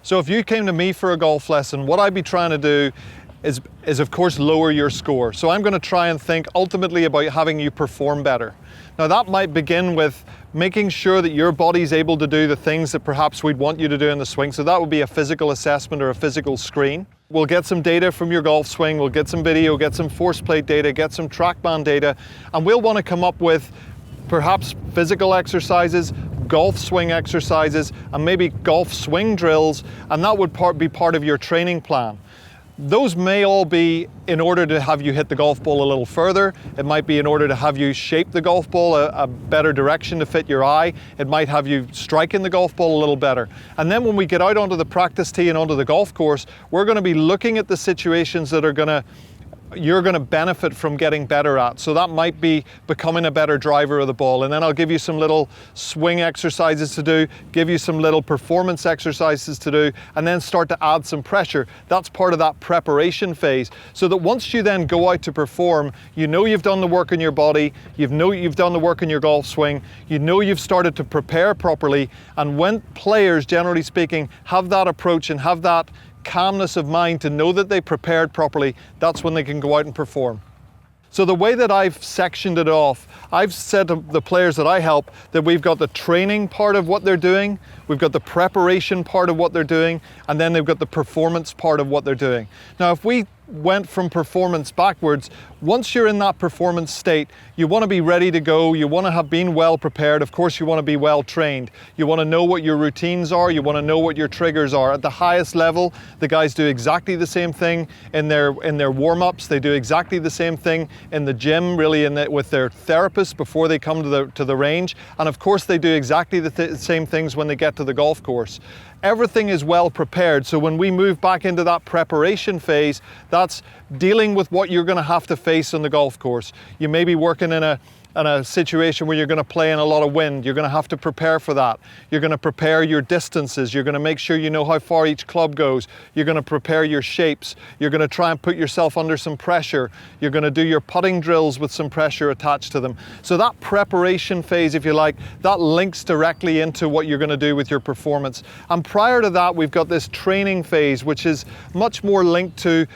So if you came to me for a golf lesson, what I'd be trying to do is of course lower your score. So I'm going to try and think ultimately about having you perform better. Now that might begin with making sure that your body's able to do the things that perhaps we'd want you to do in the swing. So that would be a physical assessment or a physical screen. We'll get some data from your golf swing, we'll get some video, get some force plate data, get some TrackMan data, and we'll want to come up with perhaps physical exercises, golf swing exercises, and maybe golf swing drills, and that would be part of your training plan. Those may all be in order to have you hit the golf ball a little further. It might be in order to have you shape the golf ball a better direction to fit your eye. It might have you striking the golf ball a little better. And then when we get out onto the practice tee and onto the golf course, we're going to be looking at the situations that you're going to benefit from getting better at. So that might be becoming a better driver of the ball. And then I'll give you some little swing exercises to do, give you some little performance exercises to do, and then start to add some pressure. That's part of that preparation phase. So that once you then go out to perform, you know you've done the work in your body, you know you've done the work in your golf swing, you know you've started to prepare properly. And when players, generally speaking, have that approach and have that calmness of mind to know that they prepared properly, that's when they can go out and perform. So the way that I've sectioned it off, I've said to the players that I help that we've got the training part of what they're doing, we've got the preparation part of what they're doing, and then they've got the performance part of what they're doing. Now, if we went from performance backwards, once you're in that performance state, you want to be ready to go, you want to have been well prepared, of course you want to be well trained, you want to know what your routines are, you want to know what your triggers are. At the highest level, the guys do exactly the same thing in their warm-ups, they do exactly the same thing in the gym, really with their therapist before they come to the range, and of course they do exactly the same things when they get to the golf course. Everything is well prepared, so when we move back into that preparation phase, that's dealing with what you're going to have to face on the golf course. You may be working in a situation where you're going to play in a lot of wind. You're going to have to prepare for that. You're going to prepare your distances. You're going to make sure you know how far each club goes. You're going to prepare your shapes. You're going to try and put yourself under some pressure. You're going to do your putting drills with some pressure attached to them. So that preparation phase, if you like, that links directly into what you're going to do with your performance. And prior to that, we've got this training phase, which is much more linked to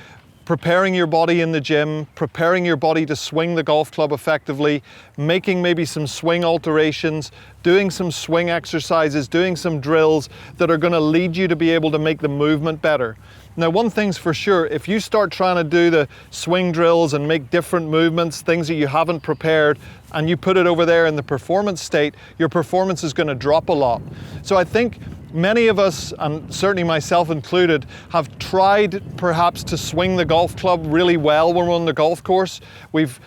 preparing your body in the gym, preparing your body to swing the golf club effectively, making maybe some swing alterations, doing some swing exercises, doing some drills that are going to lead you to be able to make the movement better. Now, one thing's for sure, if you start trying to do the swing drills and make different movements, things that you haven't prepared, and you put it over there in the performance state, your performance is going to drop a lot. So I think many of us, and certainly myself included, have tried perhaps to swing the golf club really well when we're on the golf course. We've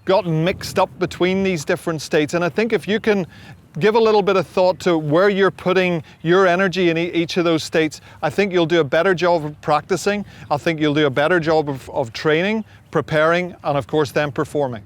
gotten mixed up between these different states, and I think if you can give a little bit of thought to where you're putting your energy in each of those states, I think you'll do a better job of practicing. I think you'll do a better job of training, preparing, and of course then performing.